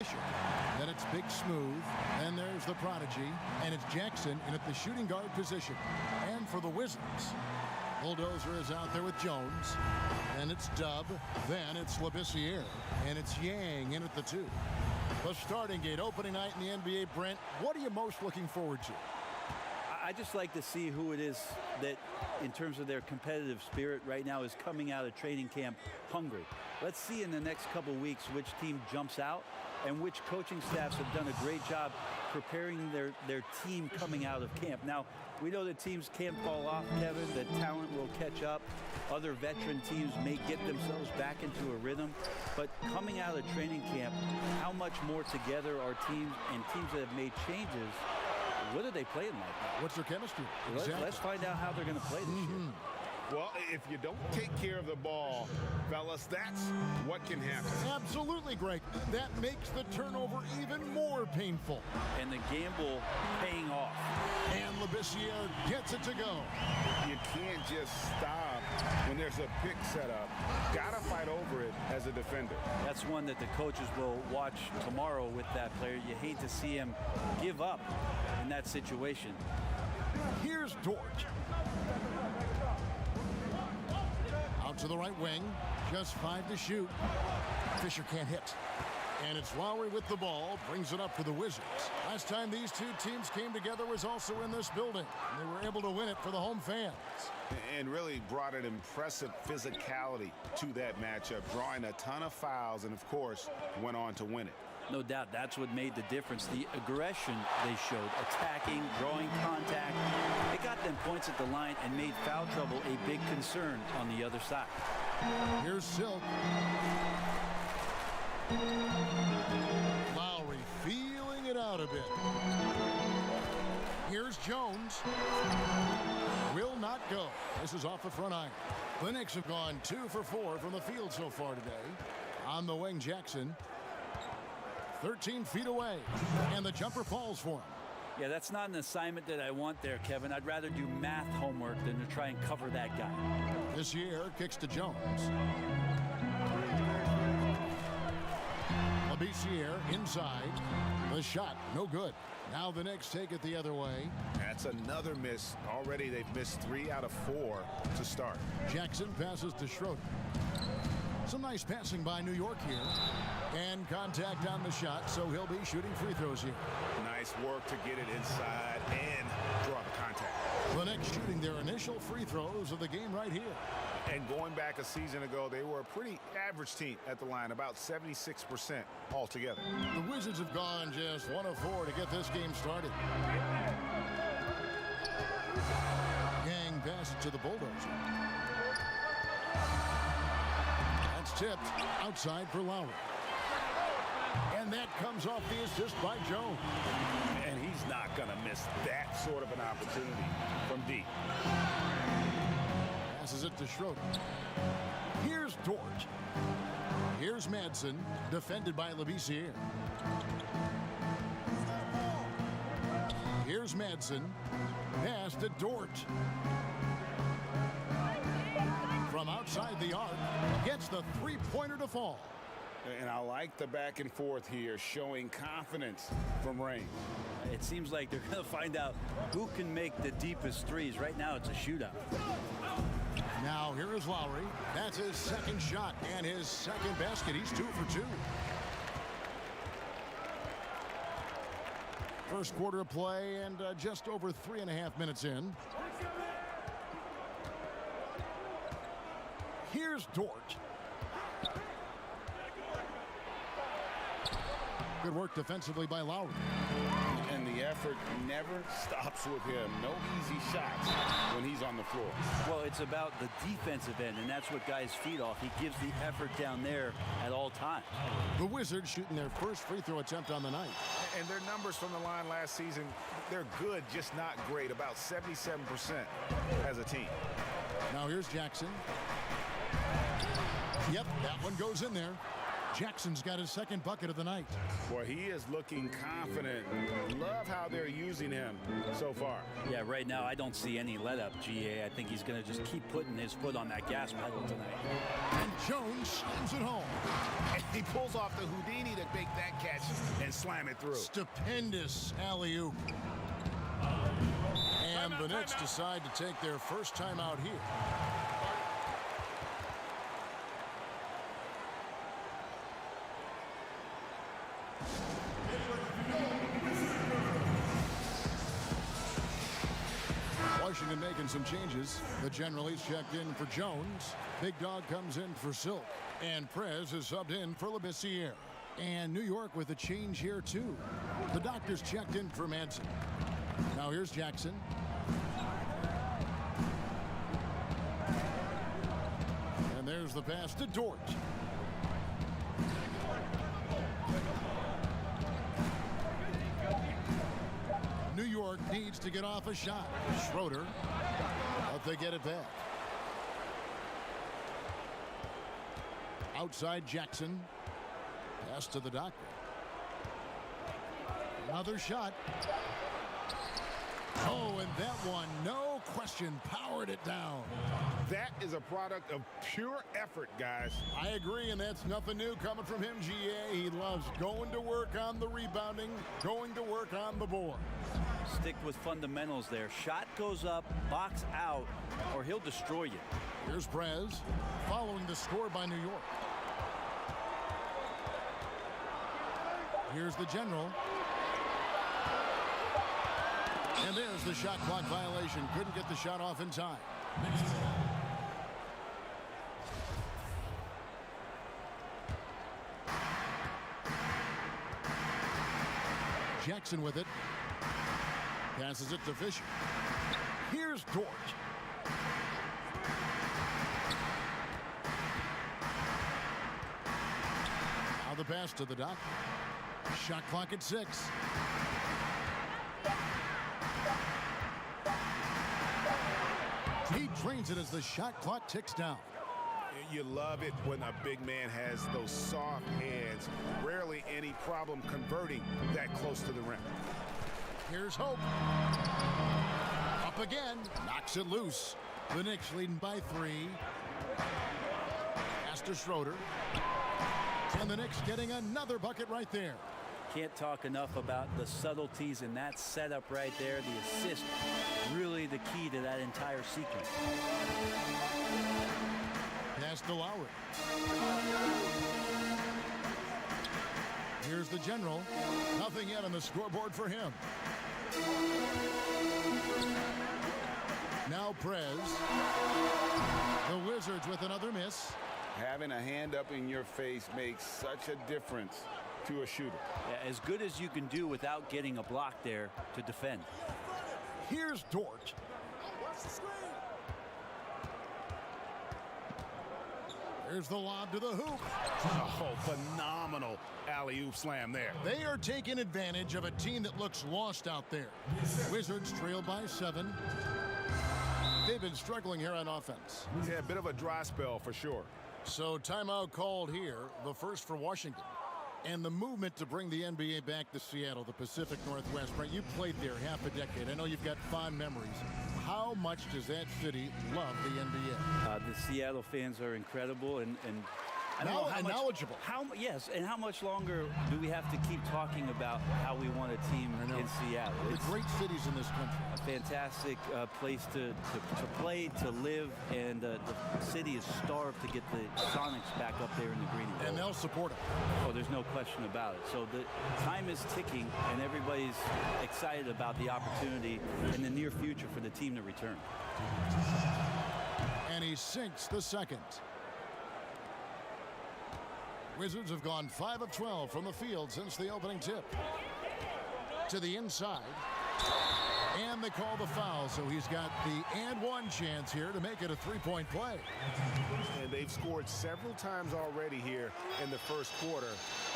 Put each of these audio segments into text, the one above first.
Then it's Big Smooth. Then there's the prodigy. And it's Jackson in at the shooting guard position. And for the Wizards, Bulldozer is out there with Jones. Then it's Dub. Then it's Labissiere. And it's Yang in at the 2. The starting gate, opening night in the NBA. Brent, what are you most looking forward to? I just like to see who it is that, in terms of their competitive spirit right now, is coming out of training camp hungry. Let's see in the next couple weeks which team jumps out and which coaching staffs have done a great job preparing their team coming out of camp. Now, we know that teams can't fall off, Kevin. That talent will catch up. Other veteran teams may get themselves back into a rhythm. But coming out of training camp, how much more together are teams and teams that have made changes? What are they playing like now? What's their chemistry? Exactly. Let's find out how they're going to play this year. Well, if you don't take care of the ball, fellas, that's what can happen. Absolutely, Greg. That makes the turnover even more painful. And the gamble paying off. And Labissiere gets it to go. You can't just stop when there's a pick set up. Got to fight over it as a defender. That's one that the coaches will watch tomorrow with that player. You hate to see him give up in that situation. Here's Dort. Out to the right wing. Just 5 to shoot. Fisher can't hit. And it's Lowry with the ball. Brings it up for the Wizards. Last time these two teams came together was also in this building. And they were able to win it for the home fans. And really brought an impressive physicality to that matchup, drawing a ton of fouls and, of course, went on to win it. No doubt that's what made the difference. The aggression they showed, attacking, drawing contact. It got them points at the line and made foul trouble a big concern on the other side. Here's Silk. Lowry feeling it out a bit. Here's Jones. Will not go. This is off the front iron. The Knicks have gone 2 for 4 from the field so far today. On the wing, Jackson. 13 feet away, and the jumper falls for him. Yeah, that's not an assignment that I want there, Kevin. I'd rather do math homework than to try and cover that guy. This year, kicks to Jones. Labissiere inside. The shot, no good. Now the Knicks take it the other way. That's another miss. Already they've missed 3 out of 4 to start. Jackson passes to Schroeder. Some nice passing by New York here. And contact on the shot, so he'll be shooting free throws here. Nice work to get it inside and draw the contact. The Knicks shooting their initial free throws of the game right here. And going back a season ago, they were a pretty average team at the line, about 76% altogether. The Wizards have gone just 1 of 4 to get this game started. Yang passes to the Bulldozer. That's tipped outside for Lowry. And that comes off the assist by Jones. And he's not going to miss that sort of an opportunity from deep. Passes it to Schroeder. Here's Dort. Here's Madsen, defended by Labissiere. Here's Madsen. Pass to Dort. From outside the arc, gets the three-pointer to fall. And I like the back and forth here, showing confidence from Rain. It seems like they're going to find out who can make the deepest threes. Right now, it's a shootout. Now, here is Lowry. That's his second shot and his second basket. He's 2 for 2. First quarter of play and just over 3.5 minutes in. Here's Dort. Good work defensively by Lowry. And the effort never stops with him. No easy shots when he's on the floor. Well, it's about the defensive end, and that's what guys feed off. He gives the effort down there at all times. The Wizards shooting their first free throw attempt on the night. And their numbers from the line last season, they're good, just not great. About 77% as a team. Now here's Jackson. Yep, that one goes in there. Jackson's got his second bucket of the night. Boy, he is looking confident. Love how they're using him so far. Yeah, right now I don't see any let up, GA. I think he's going to just keep putting his foot on that gas pedal tonight. And Jones slams it home. And he pulls off the Houdini to make that catch and slam it through. Stupendous alley-oop. And the Knicks decide to take their first time out here. Washington making some changes. The general is checked in for Jones. Big Dog comes in for Silk. And Prez is subbed in for Labissiere. And New York with a change here, too. The doctor's checked in for Manson. Now here's Jackson. And there's the pass to Dort. New York needs to get off a shot. Schroeder, but they get it back. Outside Jackson. Pass to the doctor. Another shot. Oh, and that one, no question, powered it down. That is a product of pure effort, guys. I agree, and that's nothing new coming from him, GA. He loves going to work on the rebounding, going to work on the board. Stick with fundamentals there. Shot goes up, box out, or he'll destroy you. Here's Prez, following the score by New York. Here's the general. And there's the shot clock violation. Couldn't get the shot off in time. Jackson with it. Passes it to Fisher. Here's Dort. Now the pass to the doctor. Shot clock at 6. He drains it as the shot clock ticks down. You love it when a big man has those soft hands. Rarely any problem converting that close to the rim. Here's Hope. Up again. Knocks it loose. The Knicks leading by 3. Pass to Schroeder. And the Knicks getting another bucket right there. Can't talk enough about the subtleties in that setup right there. The assist, really the key to that entire sequence. Pass to Lowry. Here's the general. Nothing yet on the scoreboard for him. Now Prez. The Wizards with another miss. Having a hand up in your face makes such a difference to a shooter. Yeah, as good as you can do without getting a block there to defend. Here's Dort. There's the lob to the hoop. Oh, phenomenal alley-oop slam there. They are taking advantage of a team that looks lost out there. Wizards trail by 7. They've been struggling here on offense. Yeah, a bit of a dry spell for sure. So timeout called here, the first for Washington. And the movement to bring the NBA back to Seattle, the Pacific Northwest. Brent, you played there half a decade. I know you've got fond memories. How much does that city love the NBA? The Seattle fans are incredible and I don't know how much, knowledgeable. Yes, and how much longer do we have to keep talking about how we want a team in Seattle? It's great cities in this country. A fantastic place to play, to live, and the city is starved to get the Sonics back up there in the green and gold. And they'll support it. Oh, there's no question about it. So the time is ticking, and everybody's excited about the opportunity in the near future for the team to return. And he sinks the second. Wizards have gone 5 of 12 from the field since the opening tip. To the inside. And they call the foul, so he's got the and one chance here to make it a three-point play. And they've scored several times already here in the first quarter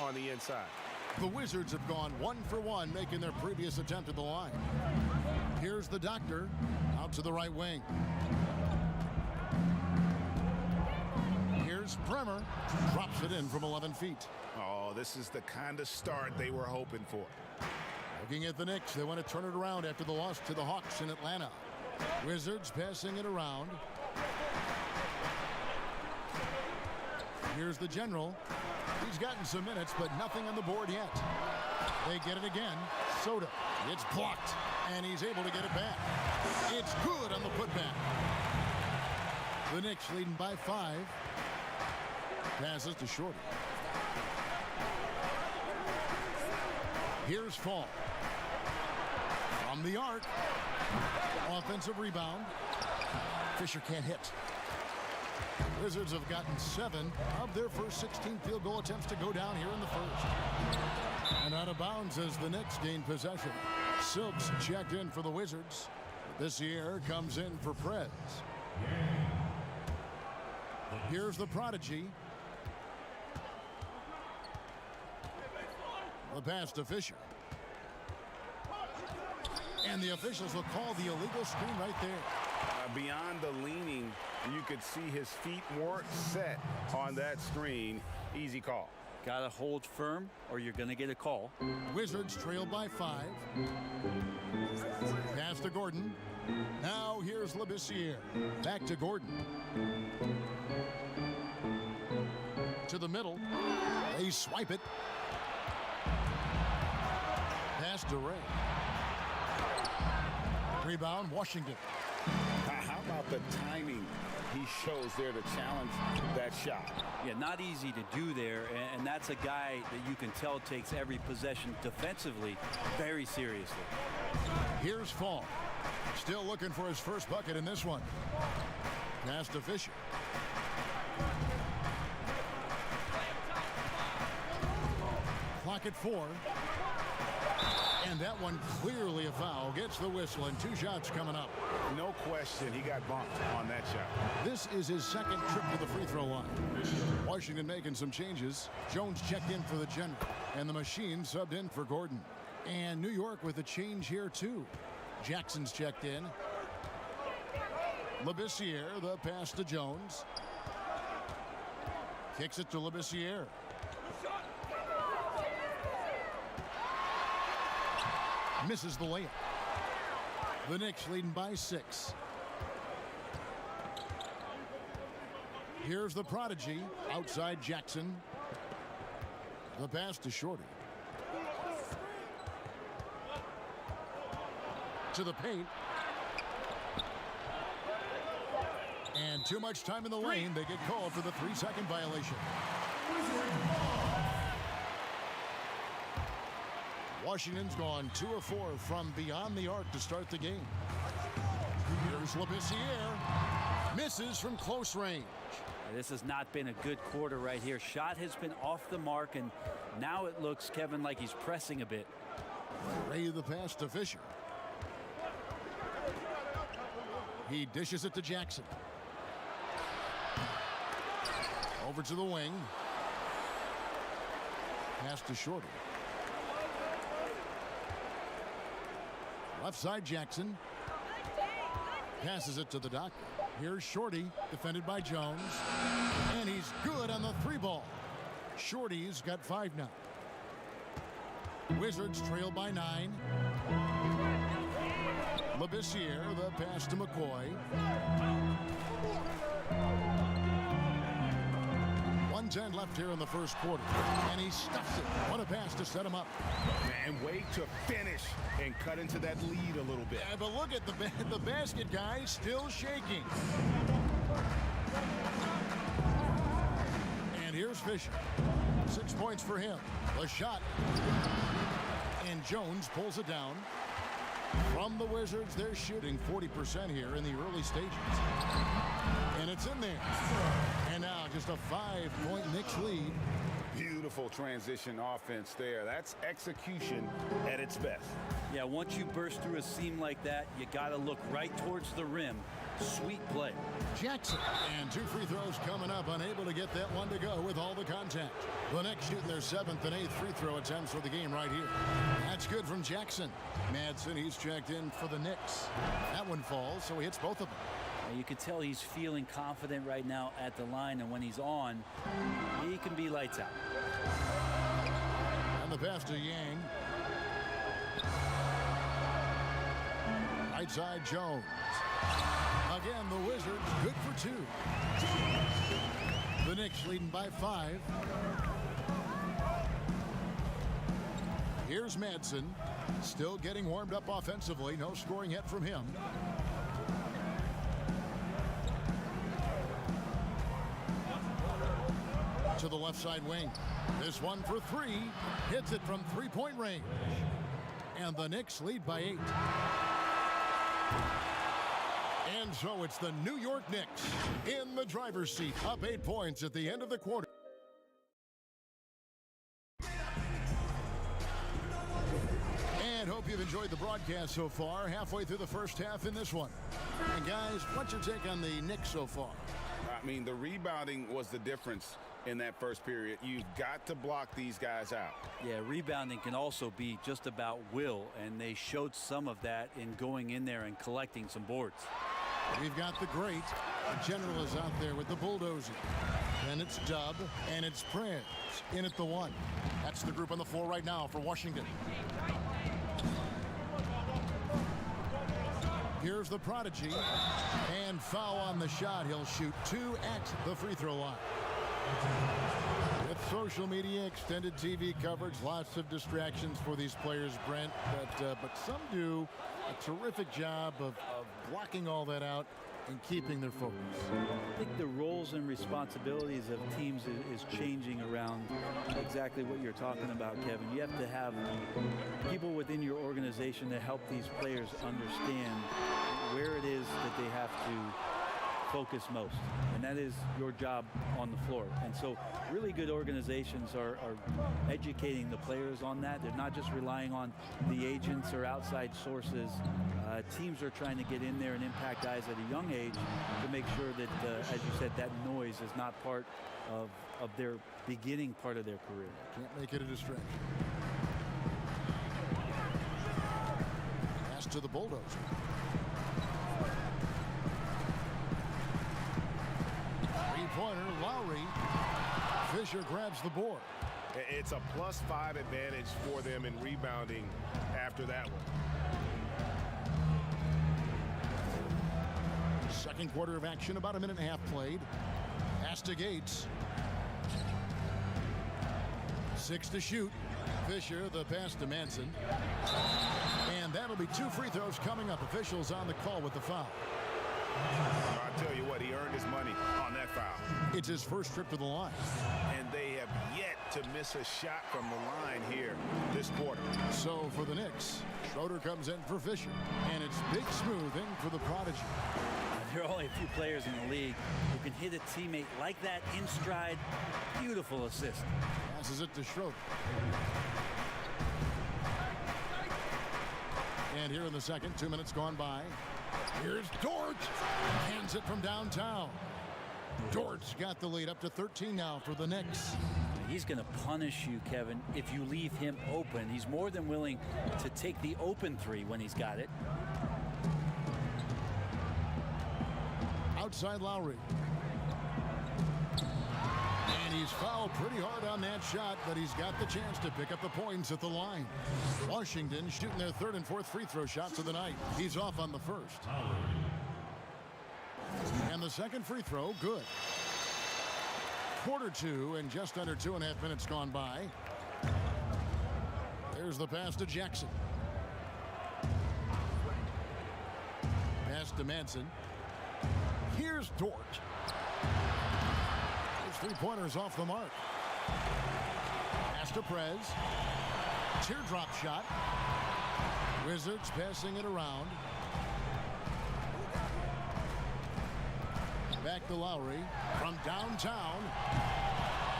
on the inside. The Wizards have gone 1 for 1, making their previous attempt at the line. Here's the doctor out to the right wing. Here's Here's Bremer. Drops it in from 11 feet. Oh, this is the kind of start they were hoping for. Looking at the Knicks, they want to turn it around after the loss to the Hawks in Atlanta. Wizards passing it around. Here's the general. He's gotten some minutes, but nothing on the board yet. They get it again. Soda. It's blocked, and he's able to get it back. It's good on the putback. The Knicks leading by 5. Passes to Shorty. Here's Fall. From the arc. Offensive rebound. Fisher can't hit. Wizards have gotten 7 of their first 16 field goal attempts to go down here in the first. And out of bounds as the Knicks gain possession. Silks checked in for the Wizards. This year comes in for Prez. Here's the prodigy. The pass to Fisher. And the officials will call the illegal screen right there. Beyond the leaning, you could see his feet weren't set on that screen. Easy call. Got to hold firm or you're going to get a call. Wizards trail by 5. Pass to Gordon. Now here's Labissiere. Back to Gordon. To the middle. They swipe it. Pass to Ray. Rebound, Washington. How about the timing he shows there to challenge that shot? Yeah, not easy to do there, and that's a guy that you can tell takes every possession defensively very seriously. Here's Fall. Still looking for his first bucket in this one. Pass to Fisher. Clock at 4. And that one clearly a foul. Gets the whistle and 2 shots coming up. No question, he got bumped on that shot. This is his second trip to the free throw line. Washington making some changes. Jones checked in for the general. And the machine subbed in for Gordon. And New York with a change here too. Jackson's checked in. Labissiere, the pass to Jones. Kicks it to Labissiere. Misses the layup. The Knicks leading by 6. Here's the prodigy outside Jackson. The pass to Shorty. To the paint. And too much time in the lane. They get called for the 3-second violation. Washington's gone 2 of 4 from beyond the arc to start the game. Here's Labissiere. Misses from close range. This has not been a good quarter right here. Shot has been off the mark, and now it looks, Kevin, like he's pressing a bit. Ray the pass to Fisher. He dishes it to Jackson. Over to the wing. Pass to Shorty. Left side Jackson. Passes it to the doctor. Here's Shorty, defended by Jones. And he's good on the 3-ball. Shorty's got 5 now. Wizards trail by 9. Labissiere, the pass to McCoy. 1:10 left here in the first quarter. And he stuffs it. What a pass to set him up. And wait to finish and cut into that lead a little bit. Yeah, but look at the basket guy still shaking. And here's Fisher. 6 points for him. The shot. And Jones pulls it down. From the Wizards, they're shooting 40% here in the early stages. And it's in there. And now just a 5-point Knicks lead. Beautiful transition offense there. That's execution at its best. Yeah, once you burst through a seam like that, you got to look right towards the rim. Sweet play. Jackson. And 2 free throws coming up. Unable to get that one to go with all the contact. The Knicks shooting their 7th and 8th free throw attempts for the game right here. That's good from Jackson. Madsen, he's checked in for the Knicks. That one falls, so he hits both of them. You could tell he's feeling confident right now at the line, and when he's on, he can be lights out. And the pass to Yang. Right side Jones. Again, the Wizards good for 2. The Knicks leading by 5. Here's Madsen, still getting warmed up offensively. No scoring yet from him. To the left side wing. This one for 3. Hits it from three-point range. And the Knicks lead by 8. And so it's the New York Knicks in the driver's seat, up 8 points at the end of the quarter. And hope you've enjoyed the broadcast so far. Halfway through the first half in this one. And guys, what's your take on the Knicks so far? I mean, the rebounding was the difference in that first period. You've got to block these guys out. Yeah, rebounding can also be just about will, and they showed some of that in going in there and collecting some boards. We've got the great. The general is out there with the bulldozer. Then it's Dub, and it's Prez in at the 1. That's the group on the floor right now for Washington. Here's the prodigy, and foul on the shot. He'll shoot 2 at the free throw line. With social media, extended TV coverage, lots of distractions for these players, Brent, but some do a terrific job of blocking all that out and keeping their focus. I think the roles and responsibilities of teams is changing around exactly what you're talking about, Kevin. You have to have people within your organization to help these players understand where it is that they have to focus most, and that is your job on the floor. And so really good organizations are educating the players on that. They're not just relying on the agents or outside sources. Teams are trying to get in there and impact guys at a young age to make sure that, as you said, that noise is not part of their beginning part of their career. Can't make it a distraction. Pass to the bulldozer. Three-pointer, Lowry. Fisher grabs the board. It's a +5 advantage for them in rebounding after that one. Second quarter of action, about a minute and a half played. Pass to Gates. 6 to shoot. Fisher, the pass to Madsen. And that'll be 2 free throws coming up. Officials on the call with the foul. I'll tell you what, he earned his money on that foul. It's his first trip to the line. And they have yet to miss a shot from the line here this quarter. So for the Knicks, Schroeder comes in for Fisher. And it's big smoothing for the prodigy. There are only a few players in the league who can hit a teammate like that in stride. Beautiful assist. Passes it to Schroeder. And here in the second, 2 minutes gone by. Here's Dort. Hands it from downtown. Dort's got the lead up to 13 now for the Knicks. He's going to punish you, Kevin, if you leave him open. He's more than willing to take the open 3 when he's got it. Outside Lowry. And he's fouled pretty hard on that shot, but he's got the chance to pick up the points at the line. Washington shooting their 3rd and 4th free throw shots of the night. He's off on the first. And the second free throw, good. Quarter 2 and just under 2.5 minutes gone by. There's the pass to Jackson. Pass to Madsen. Here's Dort. His three-pointers off the mark. Pass to Prez. Teardrop shot. Wizards passing it around. Back to Lowry from downtown.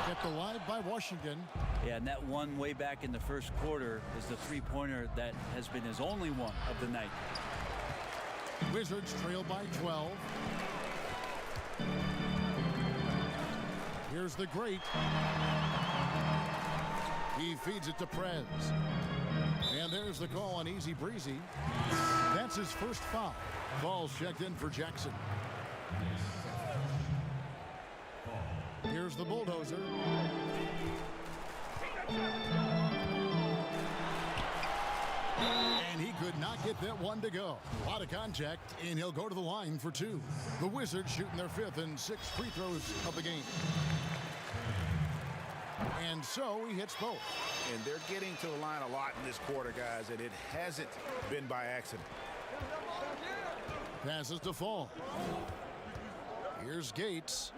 Kept alive by Washington. Yeah, and that one way back in the first quarter is the three-pointer that has been his only one of the night. Wizards trail by 12. Here's the great. He feeds it to Prez. And there's the call on Easy Breezy. That's his first foul. Ball's checked in for Jackson. Here's the bulldozer. And he could not get that one to go. A lot of contact, and he'll go to the line for two. The Wizards shooting their 5th and 6th free throws of the game. And so he hits both. And they're getting to the line a lot in this quarter, guys, and it hasn't been by accident. Passes to Fall. Here's Gates.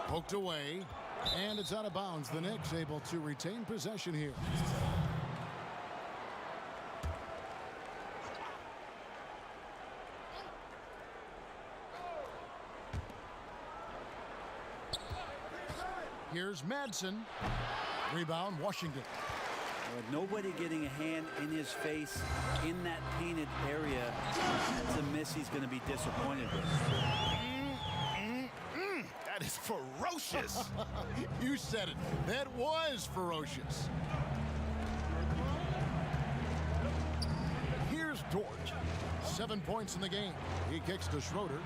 Poked away, and it's out of bounds. The Knicks able to retain possession here. Here's Madsen. Rebound, Washington. With nobody getting a hand in his face in that painted area, that's a miss he's going to be disappointed with. That is ferocious. You said it. That was ferocious. Here's Dort. 7 points in the game. He kicks to Schroeder.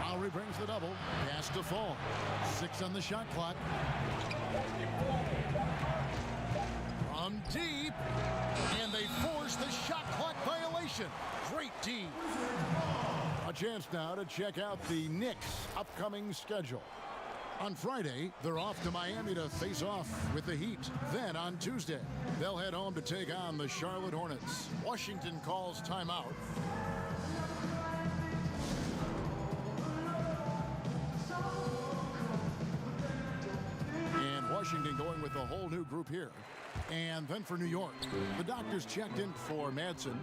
Lowry brings the double. Pass to Fall. 6 on the shot clock. From deep. And they force the shot clock violation. Great D. A chance now to check out the Knicks' upcoming schedule. On Friday, they're off to Miami to face off with the Heat. Then on Tuesday, they'll head home to take on the Charlotte Hornets. Washington calls timeout. And Washington going with a whole new group here. And then for New York, the doctors checked in for Madsen,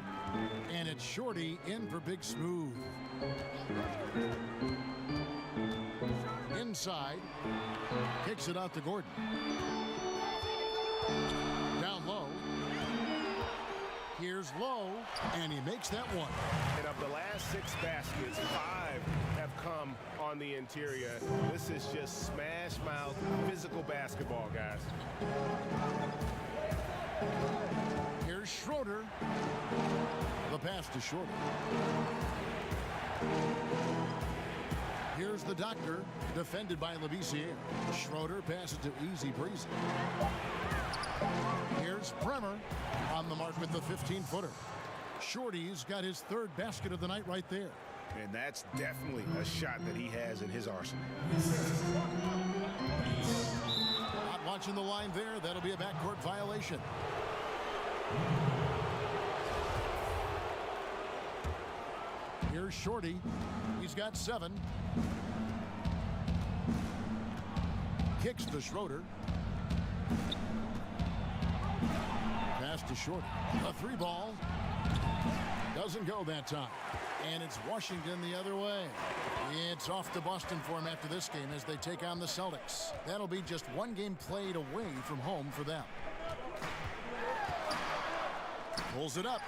and it's Shorty in for Big Smooth. Inside, kicks it out to Gordon. Down low. Here's Lowe, and he makes that one. And of the last 6 baskets, 5 have come on the interior. This is just smash mouth physical basketball, guys. Here's Schroeder. The pass to Schroeder. Here's the doctor, defended by Labissiere. Schroeder passes to Easy Breezy. Here's Bremer on the mark with the 15-footer. Shorty's got his 3rd basket of the night right there. And that's definitely a shot that he has in his arsenal. Not watching the line there. That'll be a backcourt violation. Here's Shorty. He's got 7. Kicks to Schroeder. Pass to Shorty. A 3-ball. Doesn't go that time. And it's Washington the other way. It's off to Boston for him after this game as they take on the Celtics. That'll be just 1 game played away from home for them. Pulls it up.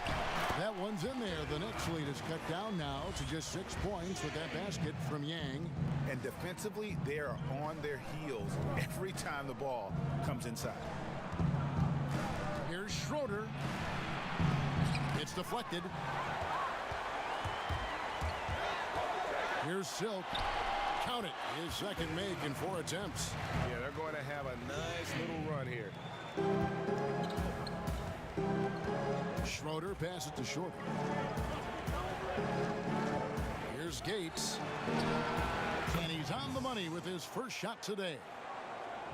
That one's in there. The Knicks lead is cut down now to just 6 points with that basket from Yang. And defensively, they are on their heels every time the ball comes inside. Here's Schroeder. It's deflected. Here's Silk. Count it. His 2nd make in 4 attempts. Yeah, they're going to have a nice little run here. Schroeder passes to Short. Here's Gates. And he's on the money with his first shot today.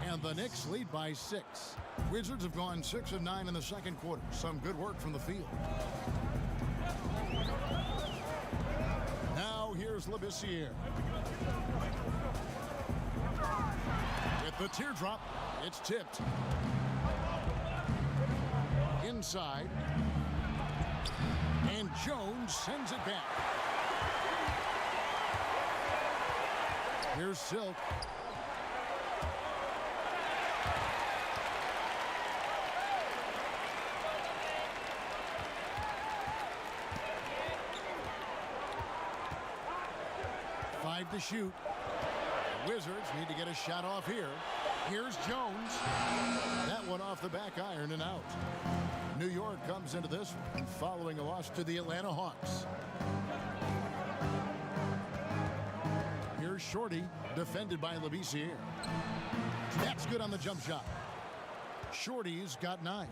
And the Knicks lead by 6. Wizards have gone 6 of 9 in the 2nd quarter. Some good work from the field. Now here's Labissiere. With the teardrop, it's tipped. Inside. And Jones sends it back. Here's Silk. To shoot. Wizards need to get a shot off here. Here's Jones. That one off the back iron and out. New York comes into this following a loss to the Atlanta Hawks. Here's Shorty, defended by Labissiere. That's good on the jump shot. Shorty's got 9.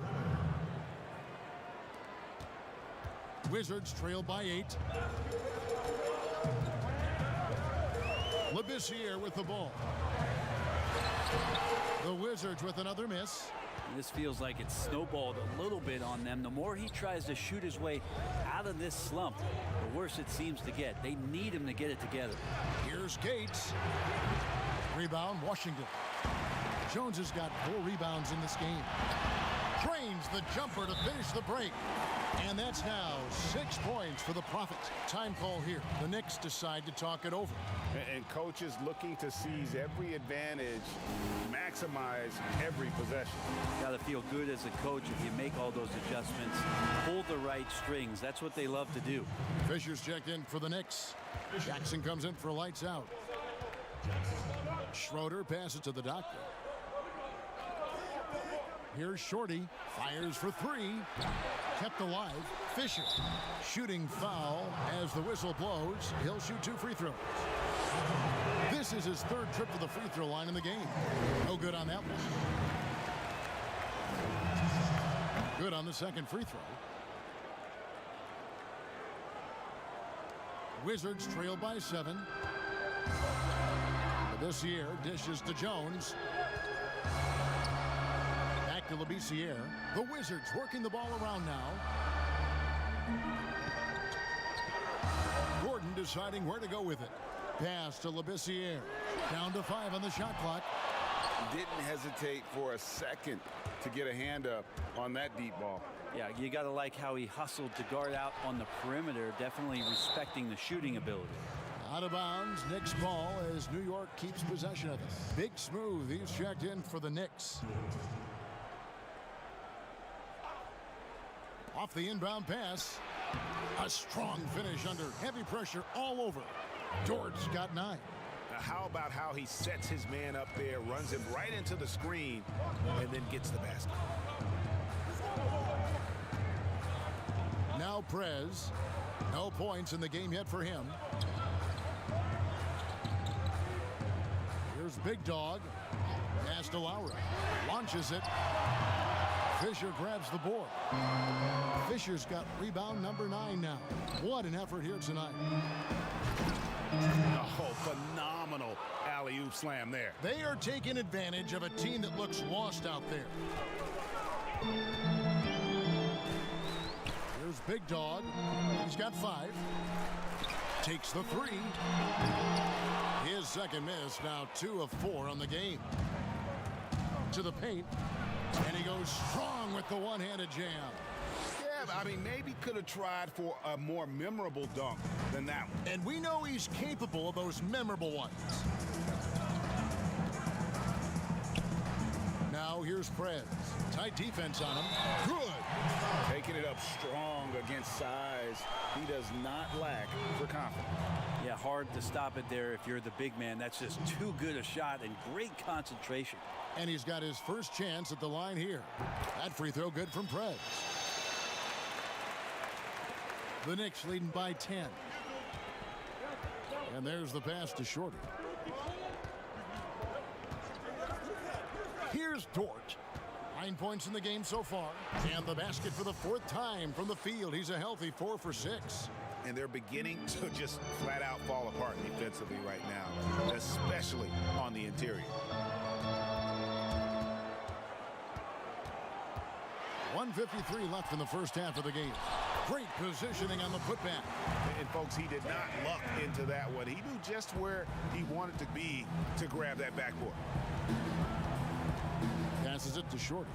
Wizards trail by 8. Labissiere with the ball. The Wizards with another miss. This feels like it's snowballed a little bit on them. The more he tries to shoot his way out of this slump, the worse it seems to get. They need him to get it together. Here's Gates. Rebound, Washington. Jones has got 4 rebounds in this game. Drains the jumper to finish the break. And that's now 6 points for the Profits. Time call here. The Knicks decide to talk it over. And coaches looking to seize every advantage, maximize every possession. Got to feel good as a coach if you make all those adjustments. Pull the right strings. That's what they love to do. Fisher's checked in for the Knicks. Jackson comes in for lights out. Schroeder passes to the doctor. Here's Shorty. Fires for 3. Kept alive. Fisher. Shooting foul as the whistle blows. He'll shoot 2 free throws. This is his 3rd trip to the free throw line in the game. No good on that one. Good on the 2nd free throw. Wizards trail by 7. Labissiere dishes to Jones. Back to Labissiere. The Wizards working the ball around now. Gordon deciding where to go with it. Pass to Labissiere. Down to 5 on the shot clock. Didn't hesitate for a second to get a hand up on that deep ball. Yeah, you got to like how he hustled to guard out on the perimeter, definitely respecting the shooting ability. Out of bounds, Knicks ball as New York keeps possession of it. Big Smooth, he's checked in for the Knicks. Off the inbound pass. A strong finish under heavy pressure all over. Dort's got 9. Now how about how he sets his man up there, runs him right into the screen, and then gets the basket. Now Prez. No points in the game yet for him. Here's Big Dog. Pass to Lowry. Launches it. Fisher grabs the board. Fisher's got rebound number 9 now. What an effort here tonight. Oh, phenomenal alley-oop slam there. They are taking advantage of a team that looks lost out there. Here's Big Dog. He's got 5. Takes the 3. His 2nd miss, now 2 of 4 on the game. To the paint. And he goes strong with the one-handed jam. Yeah, I mean, maybe could have tried for a more memorable dunk than that one. And we know he's capable of those memorable ones. Now here's Prez. Tight defense on him. Good. Taking it up strong against size. He does not lack for confidence. Yeah, hard to stop it there if you're the big man. That's just too good a shot and great concentration. And he's got his first chance at the line here. That free throw good from Prez. The Knicks leading by 10. And there's the pass to Shorty. Here's Dort. 9 points in the game so far. And the basket for the 4th time from the field. He's a healthy 4 for 6. And they're beginning to just flat out fall apart defensively right now, especially on the interior. 1:53 left in the first half of the game. Great positioning on the putback. And folks, he did not luck into that one. He knew just where he wanted to be to grab that backboard. Passes it to Shorty.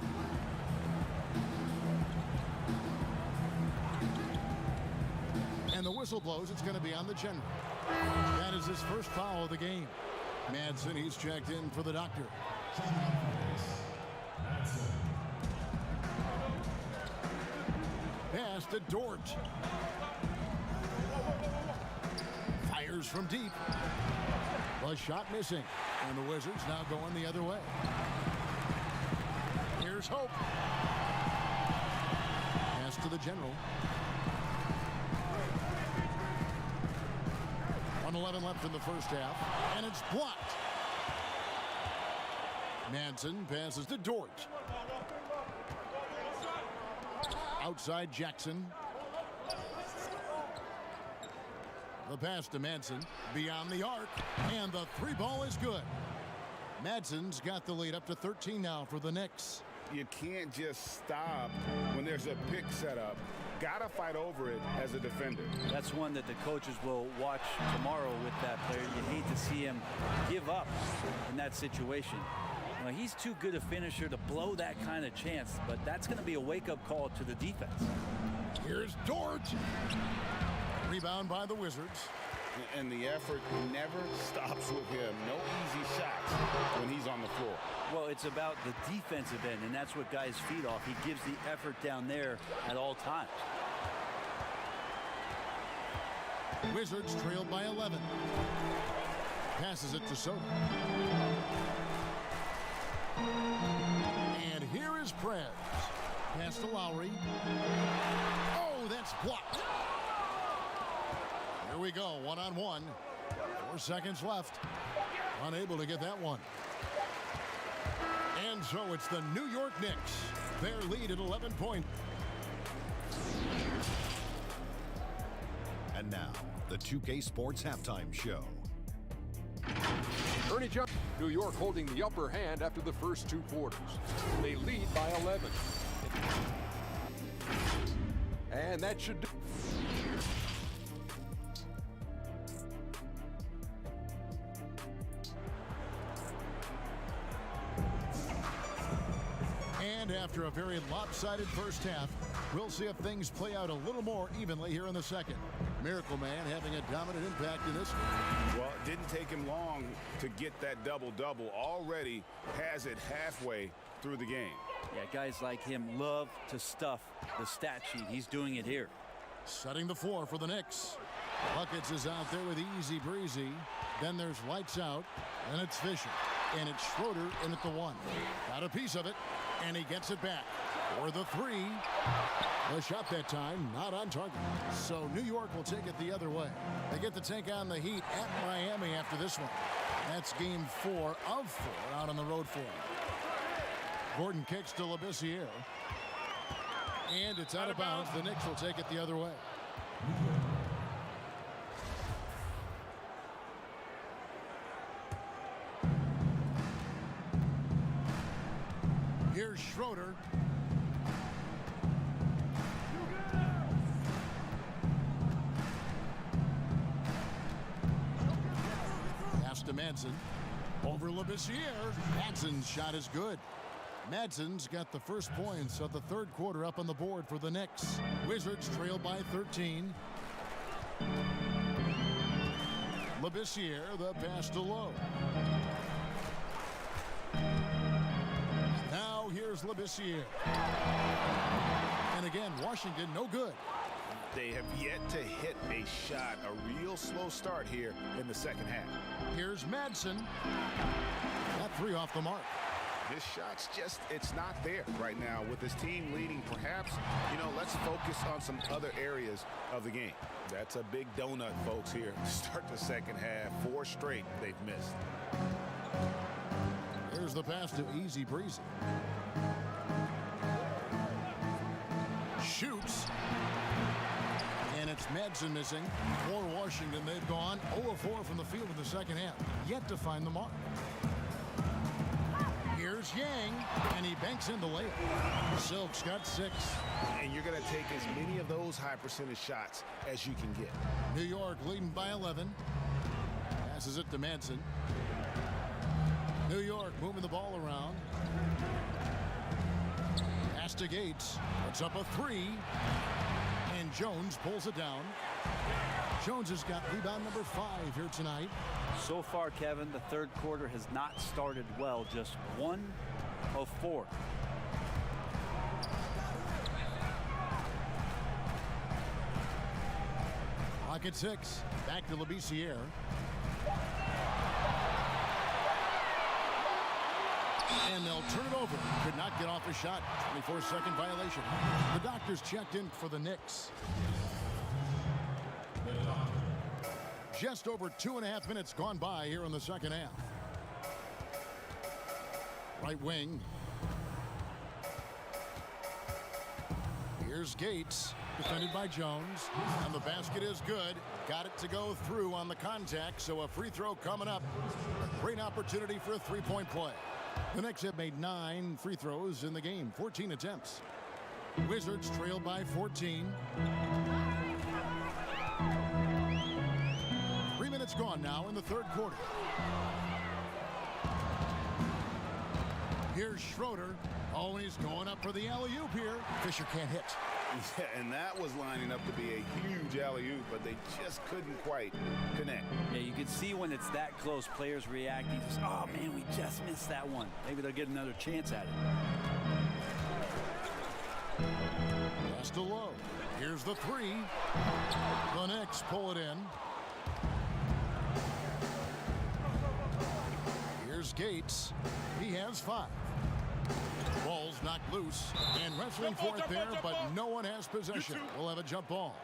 And the whistle blows. It's going to be on the general. That is his first foul of the game. Madsen, he's checked in for the doctor. Pass to Dort. Fires from deep. The shot missing. And the Wizards now going the other way. Here's Hope. Pass to the general. 1:11 left in the first half, and it's blocked. Manson passes to Dort. Outside Jackson. The pass to Manson beyond the arc, and the three ball is good. Manson's got the lead up to 13 now for the Knicks. You can't just stop when there's a pick set up. Gotta fight over it as a defender. That's one that the coaches will watch tomorrow with that player. You hate to see him give up in that situation. You know, he's too good a finisher to blow that kind of chance, but that's going to be a wake-up call to the defense. Here's Dort. Rebound by the Wizards. And the effort never stops with him. No easy shots when he's on the floor. Well, it's about the defensive end, and that's what guys feed off. He gives the effort down there at all times. Wizards trailed by 11. Passes it to Soto. And here is Prez. Pass to Lowry. Oh, that's blocked. Here we go, one-on-one. 4 seconds left. Unable to get that one. And so it's the New York Knicks. Their lead at 11 points. And now, the 2K Sports Halftime Show. Ernie Johnson. New York holding the upper hand after the first 2 quarters. They lead by 11. And that should do. And after a very lopsided first half, we'll see if things play out a little more evenly here in the second. Miracle Man having a dominant impact in this one. Well, it didn't take him long to get that double-double. Already has it halfway through the game. Yeah, guys like him love to stuff the stat sheet. He's doing it here. Setting the floor for the Knicks. Buckets is out there with Easy Breezy. Then there's Lights Out, and it's Fisher. And it's Schroeder in at the 1. Got a piece of it, and he gets it back. For the 3. The shot that time, not on target. So New York will take it the other way. They get to take on the Heat at Miami after this one. That's game 4 of 4 out on the road for him. Gordon kicks to Labissiere. And it's out of bounds. The Knicks will take it the other way. Here's Schroeder. Pass to Manson. Over Labissiere. Madson's shot is good. Madson's got the first points of the third quarter up on the board for the Knicks. Wizards trail by 13. Labissiere, the pass to Lowe. Now here's Labissiere. And again, Washington no good. They have yet to hit a shot. A real slow start here in the second half. Here's Madsen. That 3 off the mark. His shot's just, it's not there right now. With his team leading, perhaps, let's focus on some other areas of the game. That's a big donut, folks, here. Start the second half. 4 straight they've missed. Here's the pass to Easy Breezy. Shoots. And it's Madsen missing. For Washington, they've gone 0-4 from the field in the second half. Yet to find the mark. Here's Yang, and he banks in the layup. Silk's got 6. And you're going to take as many of those high percentage shots as you can get. New York leading by 11. Passes it to Manson. New York moving the ball around. Pass to Gates. Puts up a 3. And Jones pulls it down. Jones has got rebound number 5 here tonight. So far, Kevin, the third quarter has not started well. Just 1 of 4. Clock at 6. Back to Labissiere. And they'll turn it over. Could not get off a shot. 24-second violation. The doctors checked in for the Knicks. Just over 2.5 minutes gone by here in the second half. Right wing. Here's Gates, defended by Jones, and the basket is good. Got it to go through on the contact, so a free throw coming up. A great opportunity for a three-point play. The Knicks have made 9 free throws in the game, 14 attempts. Wizards trail by 14. 3 minutes gone now in the third quarter. Here's Schroeder. Oh, and he's going up for the alley-oop here. Fisher can't hit. Yeah, and that was lining up to be a huge alley-oop, but they just couldn't quite connect. Yeah, you can see when it's that close, players reacting. Just, oh, man, we just missed that one. Maybe they'll get another chance at it. Pass to Lowe. Here's the three. The Knicks pull it in. Here's Gates. He has 5. Ball's knocked loose and wrestling for it there, but no one has possession. We'll have a jump ball.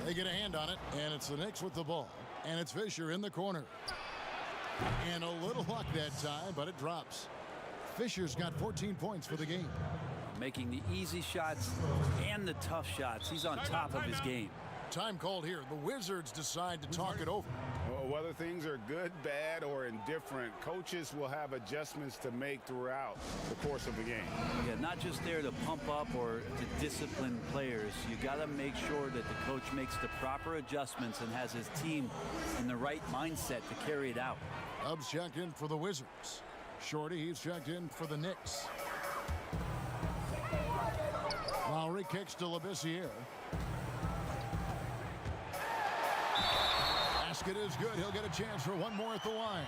They get a hand on it, and it's the Knicks with the ball. And it's Fisher in the corner. And a little luck that time, but it drops. Fisher's got 14 points for the game. Making the easy shots and the tough shots. He's on top of his game. Time called here. The Wizards decide to talk it over. Well, whether things are good, bad, or indifferent, coaches will have adjustments to make throughout the course of the game. Yeah, not just there to pump up or to discipline players. You got to make sure that the coach makes the proper adjustments and has his team in the right mindset to carry it out. Tubbs checked in for the Wizards. Shorty, he's checked in for the Knicks. Lowry kicks to Labissiere. Basket is good. He'll get a chance for one more at the line.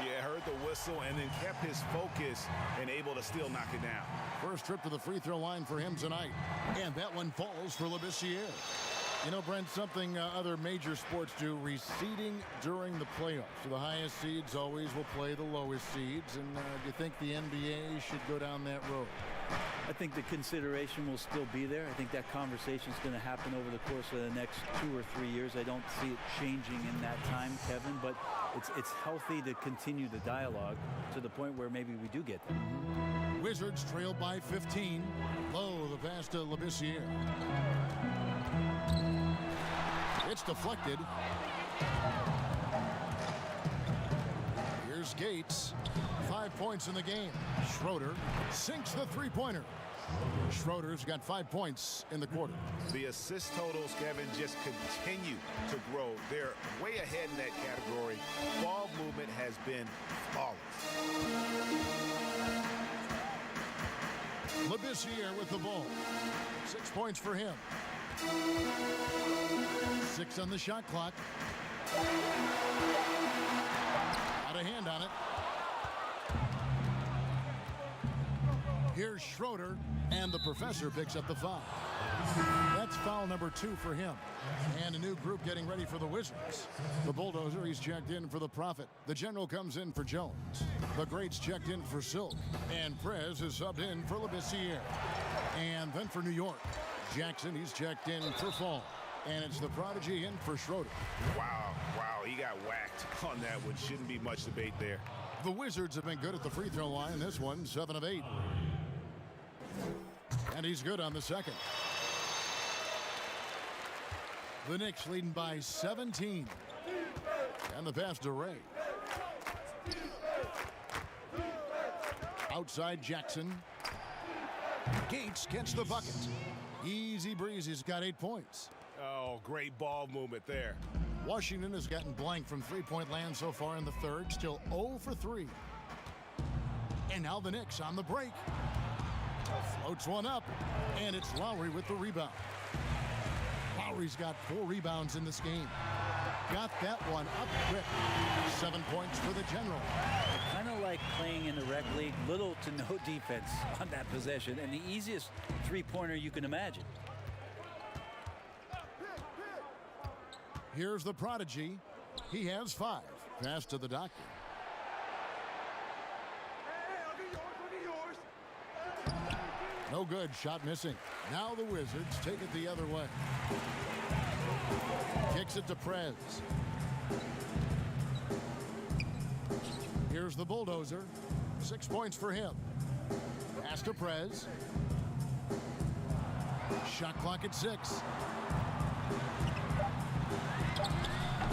Yeah, heard the whistle and then kept his focus and able to still knock it down. First trip to the free throw line for him tonight. And that one falls for Labissiere. You know, Brent, something other major sports do, reseeding during the playoffs. So the highest seeds always will play the lowest seeds. And do you think the NBA should go down that road? I think the consideration will still be there. I think that conversation is going to happen over the course of the next 2 or 3 years. I don't see it changing in that time, Kevin, but it's healthy to continue the dialogue to the point where maybe we do get there. Wizards trail by 15. Low, the pass to Labissiere. It's deflected. Here's Gates. 5 points in the game. Schroeder sinks the three-pointer. Schroeder's got 5 points in the quarter. The assist totals, Kevin, just continue to grow. They're way ahead in that category. Ball movement has been flawless. Labissiere with the ball. 6 points for him. 6 on the shot clock. Got a hand on it. Here's Schroeder, and the professor picks up the foul. That's foul number 2 for him. And a new group getting ready for the Wizards. The Bulldozer, he's checked in for the Prophet. The General comes in for Jones. The Greats checked in for Silk. And Prez is subbed in for Labissiere. And then for New York, Jackson, he's checked in for Fall. And it's the Prodigy in for Schroeder. Wow, he got whacked on that one. Shouldn't be much debate there. The Wizards have been good at the free throw line. This one, 7 of 8. And he's good on the second. The Knicks leading by 17. And the pass to Ray. Outside Jackson. Gates gets the bucket. Easy breeze. He's got 8 points. Oh, great ball movement there. Washington has gotten blank from three-point land so far in the third. Still 0 for 3. And now the Knicks on the break. Floats one up, and it's Lowry with the rebound. Lowry's got 4 rebounds in this game. Got that one up quick. 7 points for the General. Kind of like playing in the rec league, little to no defense on that possession, and the easiest three-pointer you can imagine. Here's the prodigy. He has 5. Pass to the doctor. No good. Shot missing. Now the Wizards take it the other way. Kicks it to Prez. Here's the bulldozer. 6 points for him. Pass to Prez. Shot clock at 6.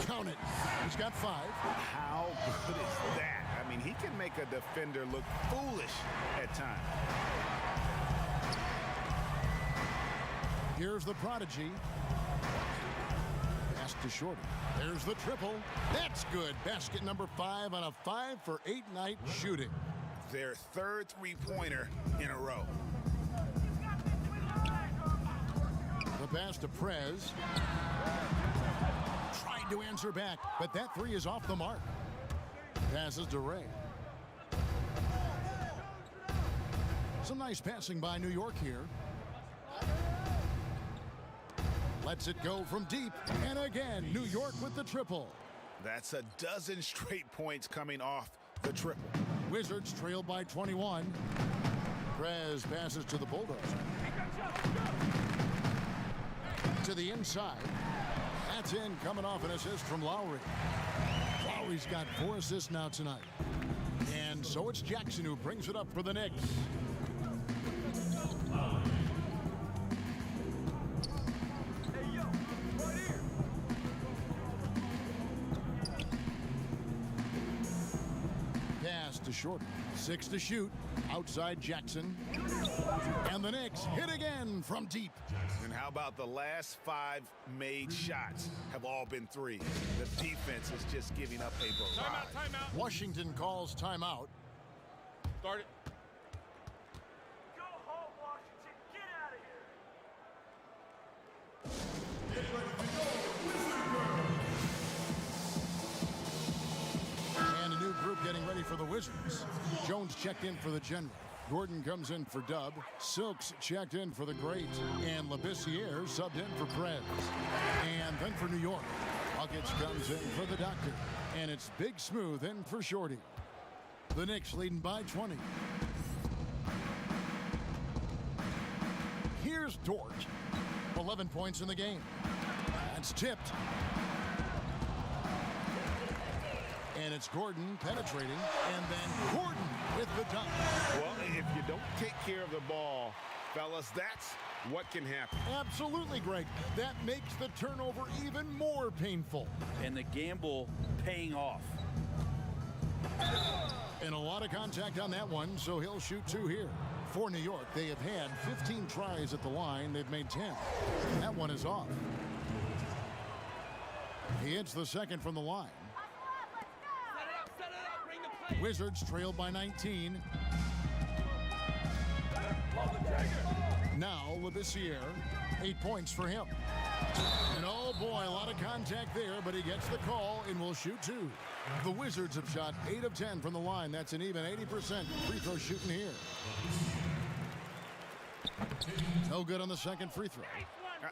Count it. He's got 5. How good is that? I mean, he can make a defender look foolish at times. Here's the prodigy. Pass to Shorty. There's the triple. That's good. Basket number 5 on a 5-for-8 night shooting. Their third three-pointer in a row. The pass to Prez. Tried to answer back, but that 3 is off the mark. Passes to Ray. Some nice passing by New York here. Lets it go from deep. And again, New York with the triple. That's a dozen straight points coming off the triple. Wizards trailed by 21. Prez passes to the bulldozer. To the inside. That's in, coming off an assist from Lowry. Lowry's got 4 assists now tonight. And so it's Jackson who brings it up for the Knicks. Pass to Shorty. 6 to shoot. Outside Jackson. And the Knicks hit again from deep. And how about the last 5 made shots have all been threes? The defense is just giving up a barrage. Timeout. Washington calls timeout. Start it. Go home, Washington. Get out of here. And a new group getting ready for the Wizards. Jones checked in for the general. Gordon comes in for Dub. Silks checked in for the Great. And Labissiere subbed in for Prez. And then for New York, Huggins comes in for the doctor. And it's Big Smooth in for Shorty. The Knicks leading by 20. Here's Dort. 11 points in the game. That's tipped. And it's Gordon penetrating. And then Gordon with the dunk. Well, if you don't take care of the ball, fellas, that's what can happen. Absolutely, Greg. That makes the turnover even more painful. And the gamble paying off. And a lot of contact on that one, so he'll shoot 2 here. For New York, they have had 15 tries at the line. They've made 10. That one is off. He hits the second from the line. Wizards trailed by 19. Now Labissiere, 8 points for him. And oh boy, a lot of contact there, but he gets the call and will shoot 2. The Wizards have shot 8 of 10 from the line. That's an even 80% free throw shooting here. No good on the second free throw.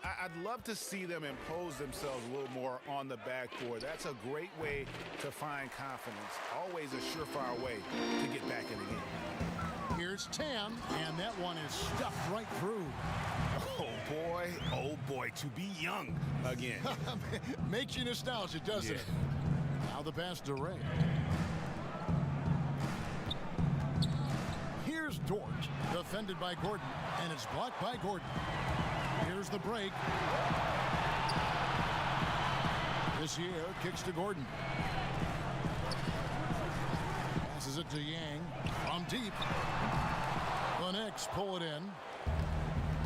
I'd love to see them impose themselves a little more on the backboard. That's a great way to find confidence. Always a surefire way to get back in the game. Here's Tam, and that one is stuffed right through. Oh boy, to be young again. Makes you nostalgic, doesn't it? Now the pass to Ray. Here's Dort, defended by Gordon, and it's blocked by Gordon. Here's the break. This year kicks to Gordon. Passes it to Yang from deep. The Knicks pull it in.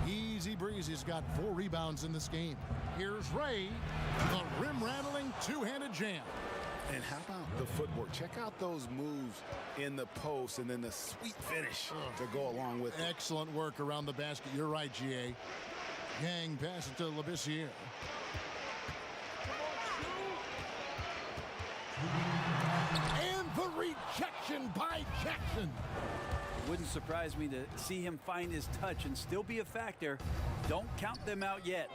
Easy breeze. He's got 4 rebounds in this game. Here's Ray, the rim-rattling two-handed jam. And how about the footwork? Check out those moves in the post and then the sweet finish to go along with it. Excellent work around the basket. You're right, G.A. Yang passes to Labissiere. And the rejection by Jackson. Wouldn't surprise me to see him find his touch and still be a factor. Don't count them out yet.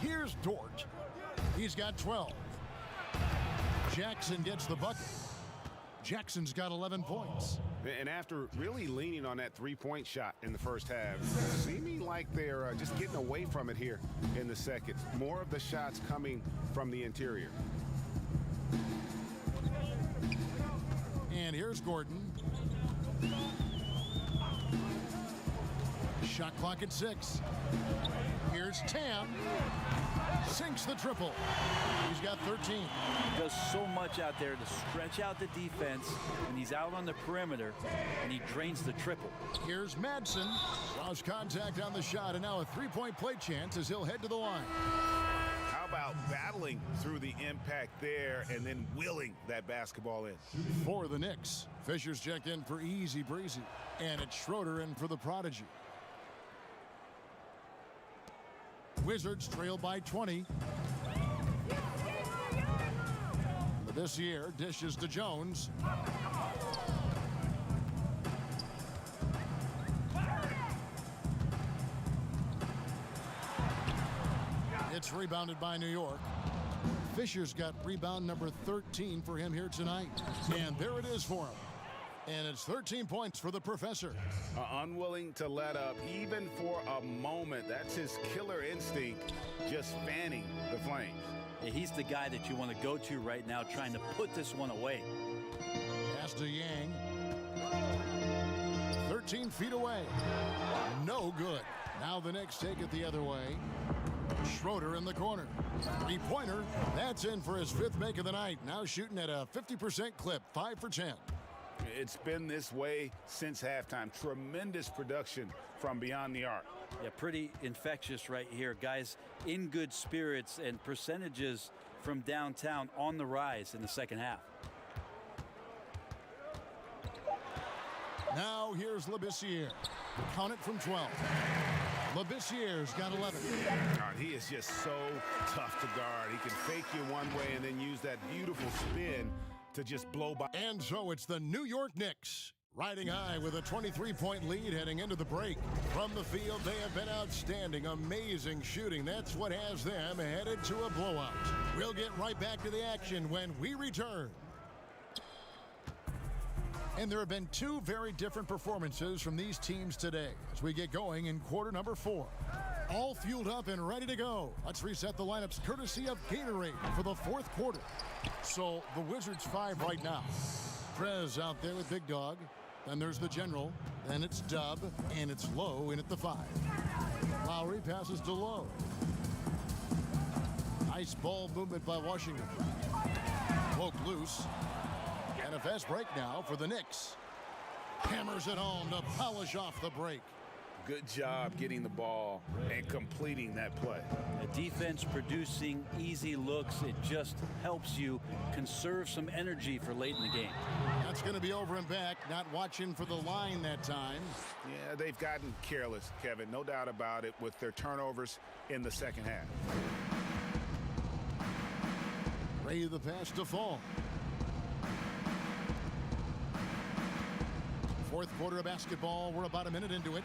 Here's Dort. He's got 12. Jackson gets the bucket. Jackson's got 11 points. And after really leaning on that three-point shot in the first half, seeming like they're just getting away from it here in the second. More of the shots coming from the interior. And here's Gordon. Shot clock at 6. Here's Tam. Sinks the triple. He's got 13. He does so much out there to stretch out the defense when he's out on the perimeter, and he drains the triple. Here's Madsen. Lost contact on the shot, and now a three-point play chance as he'll head to the line. How about battling through the impact there and then willing that basketball in? For the Knicks, Fisher's checked in for easy breezy, and it's Schroeder in for the Prodigy. Wizards trail by 20. This year, dishes to Jones. It's rebounded by New York. Fisher's got rebound number 13 for him here tonight. And there it is for him. And it's 13 points for the professor. Unwilling to let up even for a moment. That's his killer instinct, just fanning the flames. Yeah, he's the guy that you want to go to right now, trying to put this one away. Pass to Yang. 13 feet away. No good. Now the Knicks take it the other way. Schroeder in the corner. Three-pointer. That's in for his 5th make of the night. Now shooting at a 50% clip. 5 for 10. It's been this way since halftime. Tremendous production from beyond the arc. Yeah, pretty infectious right here. Guys in good spirits, and percentages from downtown on the rise in the second half. Now here's Labissiere. Count it from 12. Labissiere's got 11. He is just so tough to guard. He can fake you one way and then use that beautiful spin to just blow by. And so it's the New York Knicks riding high with a 23-point lead heading into the break. From the field, they have been outstanding. Amazing shooting. That's what has them headed to a blowout. We'll get right back to the action when we return. And there have been 2 very different performances from these teams today as we get going in quarter number 4. All fueled up and ready to go. Let's reset the lineups courtesy of Gatorade for the 4th quarter. So the Wizards 5 right now. Prez out there with Big Dog. Then there's the General. Then it's Dub. And it's Lowe in at the 5. Lowry passes to Lowe. Nice ball movement by Washington. Poked loose. And a fast break now for the Knicks. Hammers it home to polish off the break. Good job getting the ball and completing that play. The defense producing easy looks. It just helps you conserve some energy for late in the game. That's going to be over and back. Not watching for the line that time. Yeah, they've gotten careless, Kevin. No doubt about it with their turnovers in the second half. Ray the pass to Fall. 4th quarter of basketball. We're about a minute into it.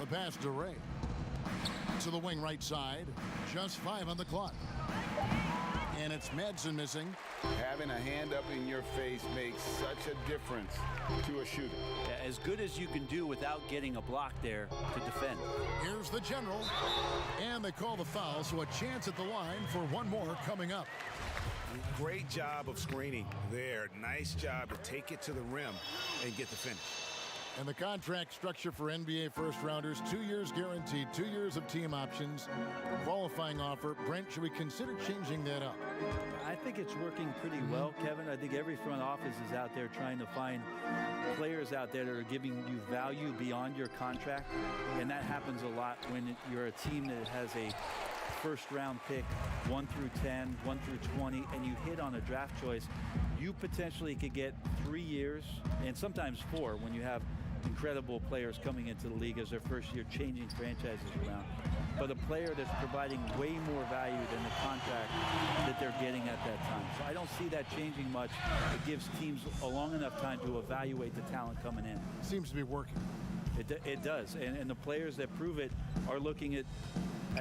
The pass to Ray. To the wing right side. Just 5 on the clock. And it's Madsen missing. Having a hand up in your face makes such a difference to a shooter. Yeah, as good as you can do without getting a block there to defend. Here's the General. And they call the foul, so a chance at the line for one more coming up. Great job of screening there. Nice job to take it to the rim and get the finish. And the contract structure for NBA first-rounders, 2 years guaranteed, 2 years of team options, qualifying offer. Brent, should we consider changing that up? I think it's working pretty well, Kevin. I think every front office is out there trying to find players out there that are giving you value beyond your contract. And that happens a lot when you're a team that has a first-round pick, 1 through 10, 1 through 20, and you hit on a draft choice. You potentially could get 3 years and sometimes 4 when you have incredible players coming into the league as their first year, changing franchises around. But a player that's providing way more value than the contract that they're getting at that time. So I don't see that changing much. It gives teams a long enough time to evaluate the talent coming in. Seems to be working. It does, and the players that prove it are looking at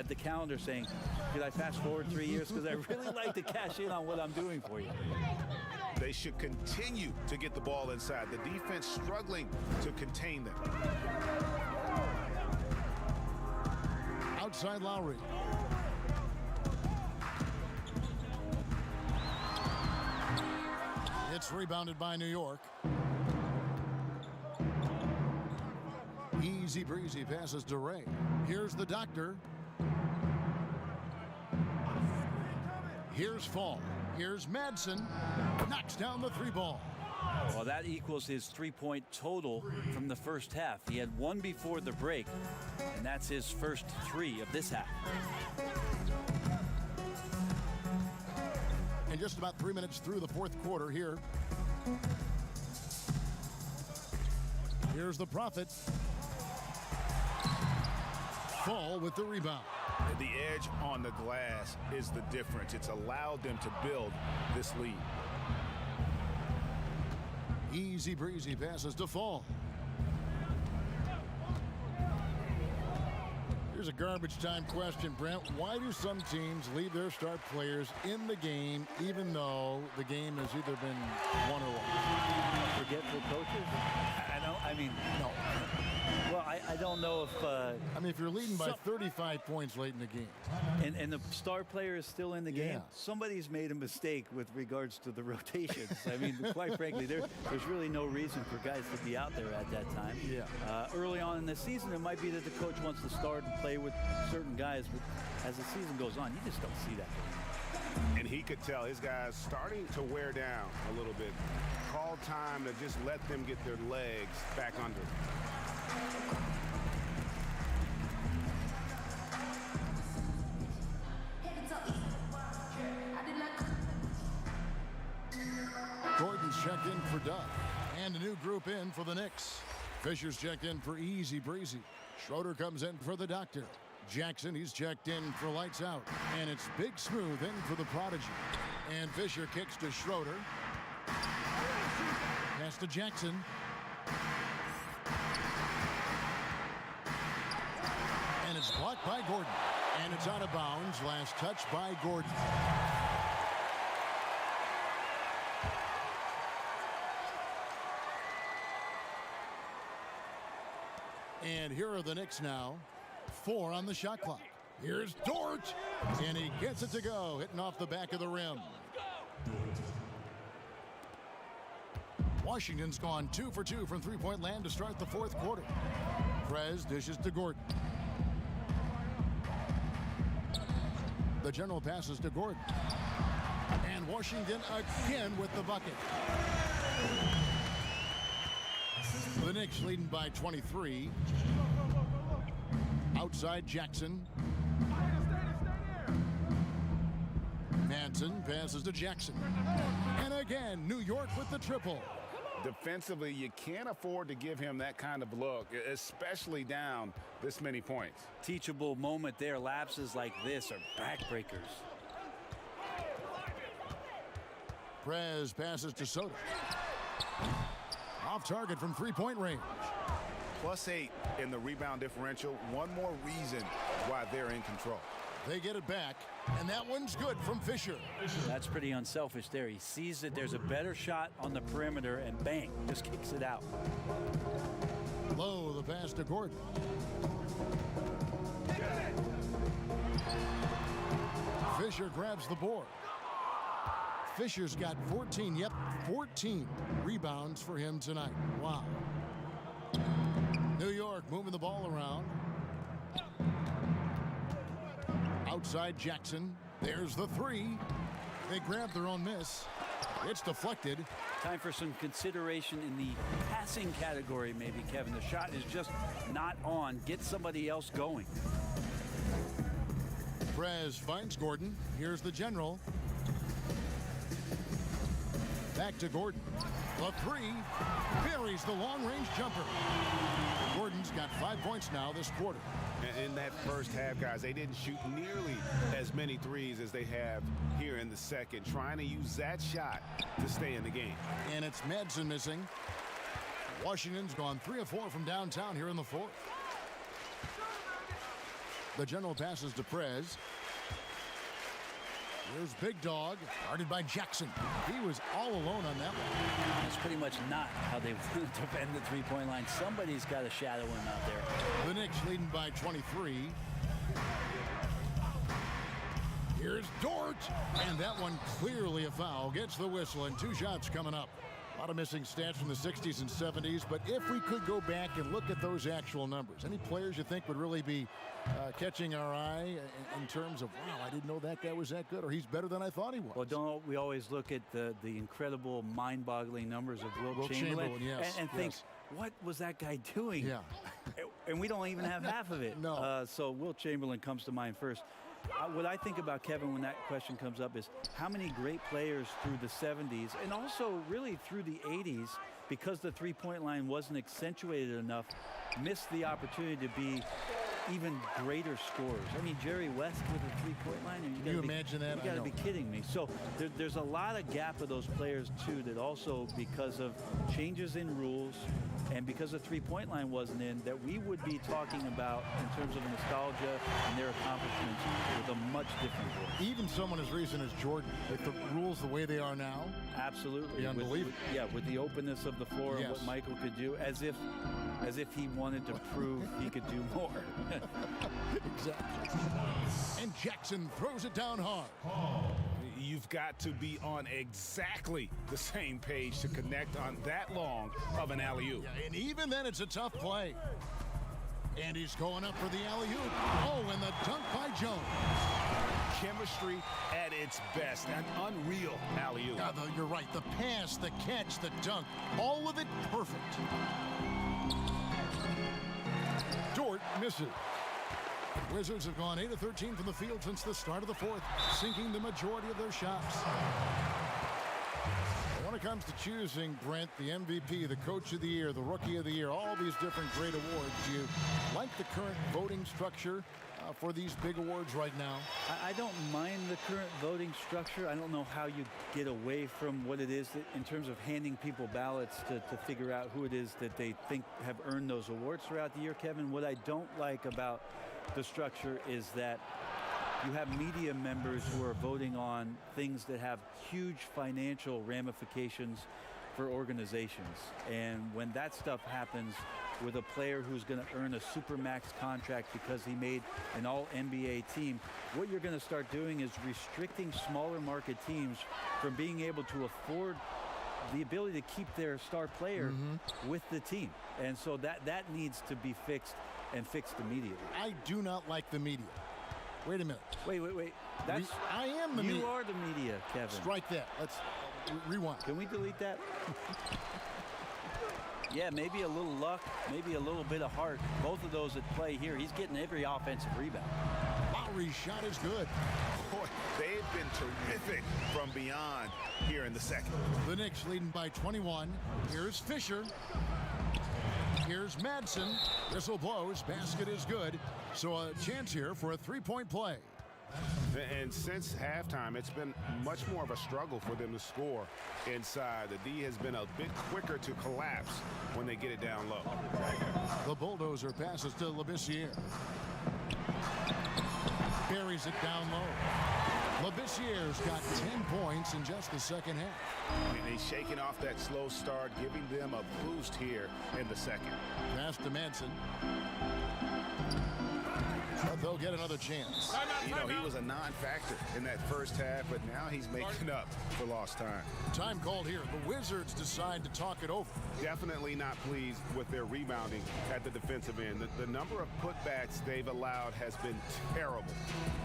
the calendar saying, "Could I fast forward 3 years? Because I really like to cash in on what I'm doing for you." They should continue to get the ball inside. The defense struggling to contain them. Outside Lowry. It's rebounded by New York. Easy breezy passes to Ray. Here's the doctor. Here's Fall. Here's Madsen. Knocks down the 3-ball. Well, that equals his 3-point total from the first half. He had one before the break, and that's his first 3 of this half. And just about 3 minutes through the fourth quarter here. Here's the Prophet. Fall with the rebound. The edge on the glass is the difference. It's allowed them to build this lead. Easy breezy passes to Fall. Here's a garbage time question, Brent. Why do some teams leave their star players in the game even though the game has either been won or lost? Forgetful coaches? No. Well, I don't know if... I mean, if you're leading by 35 points late in the game. And the star player is still in the game, Yeah. somebody's made a mistake with regards to the rotations. I mean, quite frankly, there's really no reason for guys to be out there at that time. Yeah. Early on in the season, it might be that the coach wants to start and play with certain guys, but as the season goes on, you just don't see that. And he could tell his guys starting to wear down a little bit. Call time to just let them get their legs back under. Gordon's checked in for Duff. And a new group in for the Knicks. Fisher's checked in for Easy Breezy. Schroeder comes in for the Doctor. Jackson, he's checked in for Lights Out. And it's Big Smooth in for the Prodigy. And Fisher kicks to Schroeder. Pass to Jackson. And it's blocked by Gordon. And it's out of bounds. Last touch by Gordon. And here are the Knicks now. 4 on the shot clock. Here's Dort. And he gets it to go. Hitting off the back of the rim. Washington's gone 2 for 2 from three-point land to start the fourth quarter. Prez dishes to Gordon. The general passes to Gordon. And Washington again with the bucket. The Knicks leading by 23. Outside Jackson. Manson passes to Jackson. And again, New York with the triple. Defensively, you can't afford to give him that kind of look, especially down this many points. Teachable moment there. Lapses like this are backbreakers. Prez passes to Soto. Off target from three-point range. +8 in the rebound differential. One more reason why they're in control. They get it back, and that one's good from Fisher. That's pretty unselfish there. He sees that there's a better shot on the perimeter, and bang, just kicks it out. Low, the pass to Gordon. Fisher grabs the board. Fisher's got 14, 14 rebounds for him tonight. Wow. New York moving the ball around. Outside Jackson. There's the 3. They grab their own miss. It's deflected. Time for some consideration in the passing category, maybe, Kevin. The shot is just not on. Get somebody else going. Prez finds Gordon. Here's the general. Back to Gordon. The 3 buries the long-range jumper. Gordon's got 5 points now this quarter. In that first half, guys, they didn't shoot nearly as many threes as they have here in the second, trying to use that shot to stay in the game. And it's Madsen missing. Washington's gone 3 of 4 from downtown here in the fourth. The general passes to Prez. Here's Big Dog, guarded by Jackson. He was all alone on that one. That's pretty much not how they defend the three-point line. Somebody's got to shadow him out there. The Knicks leading by 23. Here's Dort, and that one clearly a foul. Gets the whistle, and 2 shots coming up. A lot of missing stats from the 60s and 70s, but if we could go back and look at those actual numbers, any players you think would really be catching our eye in terms of, wow, I didn't know that guy was that good, or he's better than I thought he was? Well, don't we always look at the incredible, mind-boggling numbers of Wilt Chamberlain yes, and think, what was that guy doing? Yeah. And we don't even have half of it. No. So Wilt Chamberlain comes to mind first. What I think about Kevin when that question comes up is how many great players through the 70s and also really through the 80s, because the three-point line wasn't accentuated enough, missed the opportunity to be even greater scorers. I mean, Jerry West with a three-point line. Can you imagine that? You got to be kidding me. So there's a lot of gap of those players, too, that also because of changes in rules and because the three-point line wasn't in, that we would be talking about in terms of nostalgia and their accomplishments with a much different voice. Even someone as recent as Jordan, with the rules the way they are now. Absolutely. Unbelievable. With the openness of the floor and what Michael could do, as if he wanted to prove he could do more. Exactly. And Jackson throws it down hard. You've got to be on exactly the same page to connect on that long of an alley-oop. Yeah, and even then, it's a tough play. And he's going up for the alley-oop. Oh, and the dunk by Jones. Chemistry at its best. An unreal alley-oop. Yeah, you're right. The pass, the catch, the dunk, all of it perfect. Dort misses. Wizards have gone 8 of 13 from the field since the start of the fourth, sinking the majority of their shots. When it comes to choosing, Brent, the MVP, the Coach of the Year, the Rookie of the Year, all these different great awards, do you like the current voting structure for these big awards right now? I don't mind the current voting structure. I don't know how you get away from what it is that, in terms of handing people ballots to figure out who it is that they think have earned those awards throughout the year, Kevin. What I don't like about the structure is that you have media members who are voting on things that have huge financial ramifications for organizations. And when that stuff happens with a player who's going to earn a supermax contract because he made an all-NBA team, what you're going to start doing is restricting smaller market teams from being able to afford the ability to keep their star player with the team. And so that needs to be fixed, and fixed immediately. I do not like the media. Wait a minute. Wait. I am the media. You are the media, Kevin. Strike that. Let's rewind. Can we delete that? Yeah, maybe a little luck, maybe a little bit of heart. Both of those at play here. He's getting every offensive rebound. Lowry's shot is good. Boy, they've been terrific from beyond here in the second. The Knicks leading by 21. Here's Fisher. Here's Madsen. Whistle blows. Basket is good. So a chance here for a three-point play. And since halftime, it's been much more of a struggle for them to score inside. The D has been a bit quicker to collapse when they get it down low. The bulldozer passes to Labissiere. Buries it down low. Labissiere's got 10 points in just the second half. And he's shaking off that slow start, giving them a boost here in the second. Pass to Madsen. But they'll get another chance. You know, he was a non-factor in that first half, but now he's making up for lost time. Time called here. The Wizards decide to talk it over. Definitely not pleased with their rebounding at the defensive end. The number of putbacks they've allowed has been terrible.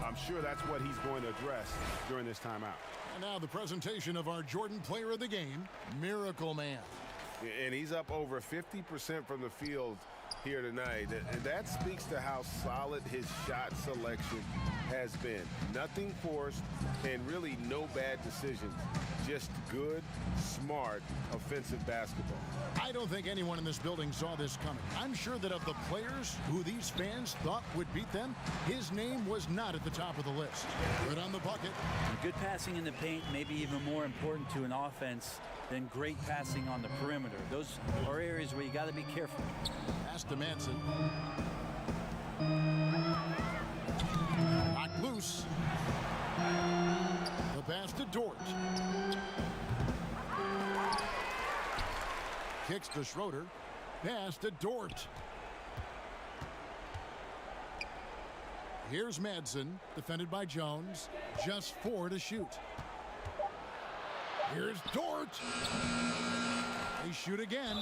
I'm sure that's what he's going to address during this timeout. And now the presentation of our Jordan Player of the Game, Miracle Man. And he's up over 50% from the field here tonight, and that speaks to how solid his shot selection has been. Nothing forced and really no bad decisions. Just good, smart, offensive basketball. I don't think anyone in this building saw this coming. I'm sure that of the players who these fans thought would beat them, his name was not at the top of the list. Good on the bucket. Good passing in the paint, maybe even more important to an offense then great passing on the perimeter. Those are areas where you got to be careful. Pass to Manson. Knocked loose. The pass to Dort. Kicks to Schroeder. Pass to Dort. Here's Madsen, defended by Jones. Just 4 to shoot. Here's Dort. They shoot again,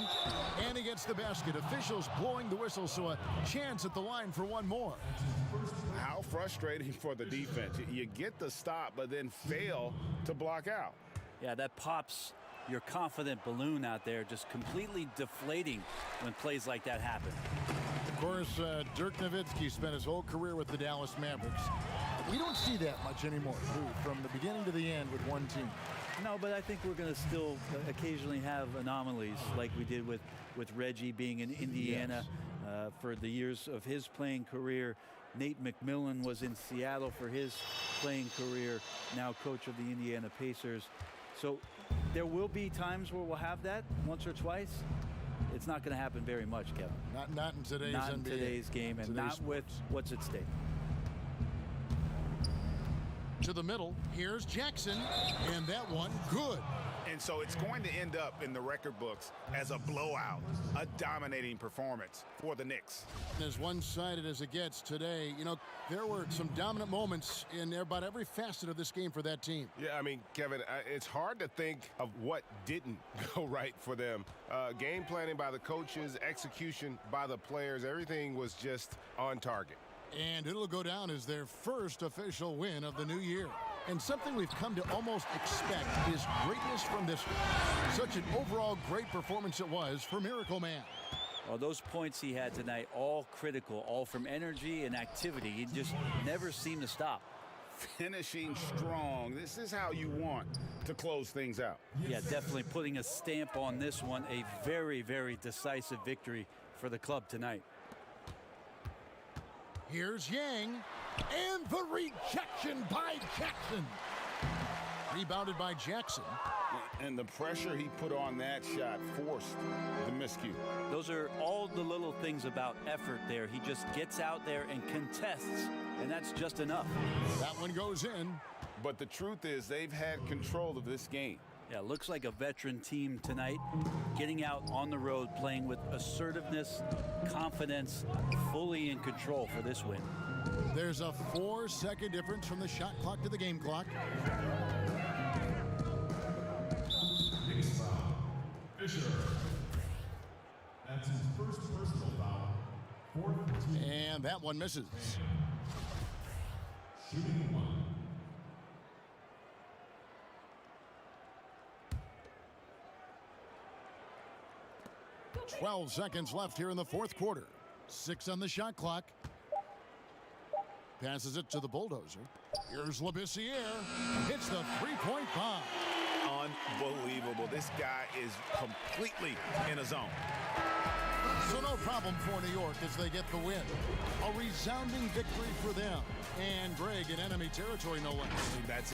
and he gets the basket. Officials blowing the whistle, so a chance at the line for one more. How frustrating for the defense. You get the stop, but then fail to block out. Yeah, that pops your confident balloon out there, just completely deflating when plays like that happen. Of course, Dirk Nowitzki spent his whole career with the Dallas Mavericks. We don't see that much anymore, from the beginning to the end with one team. No, but I think we're going to still occasionally have anomalies like we did with Reggie being in Indiana for the years of his playing career. Nate McMillan was in Seattle for his playing career, now coach of the Indiana Pacers. So there will be times where we'll have that once or twice. It's not going to happen very much, Kevin. Not in today's Not in NBA. today's game, and not with what's at stake. To the middle, here's Jackson, and that one good. And so it's going to end up in the record books as a blowout, a dominating performance for the Knicks. As one-sided as it gets today, you know, there were some dominant moments in about every facet of this game for that team. Yeah, I mean, Kevin, it's hard to think of what didn't go right for them. Game planning by the coaches, execution by the players, everything was just on target. And it'll go down as their first official win of the new year. And something we've come to almost expect is greatness from this one. Such an overall great performance it was for Miracle Man. Well, those points he had tonight, all critical, all from energy and activity. He just never seemed to stop. Finishing strong. This is how you want to close things out. Yeah, definitely putting a stamp on this one. A very, very decisive victory for the club tonight. Here's Yang, and the rejection by Jackson. Rebounded by Jackson. And the pressure he put on that shot forced the miscue. Those are all the little things about effort there. He just gets out there and contests, and that's just enough. That one goes in. But the truth is they've had control of this game. Yeah, looks like a veteran team tonight, getting out on the road, playing with assertiveness, confidence, fully in control for this win. There's a 4-second difference from the shot clock to the game clock. Fisher. That's his first personal foul. Fourth team. And that one misses. Shooting one. 12 seconds left here in the fourth quarter. 6 on the shot clock. Passes it to the bulldozer. Here's Labissiere. Hits the three-point bomb. Unbelievable. This guy is completely in a zone. So no problem for New York as they get the win. A resounding victory for them. And Greg in enemy territory, no less. That's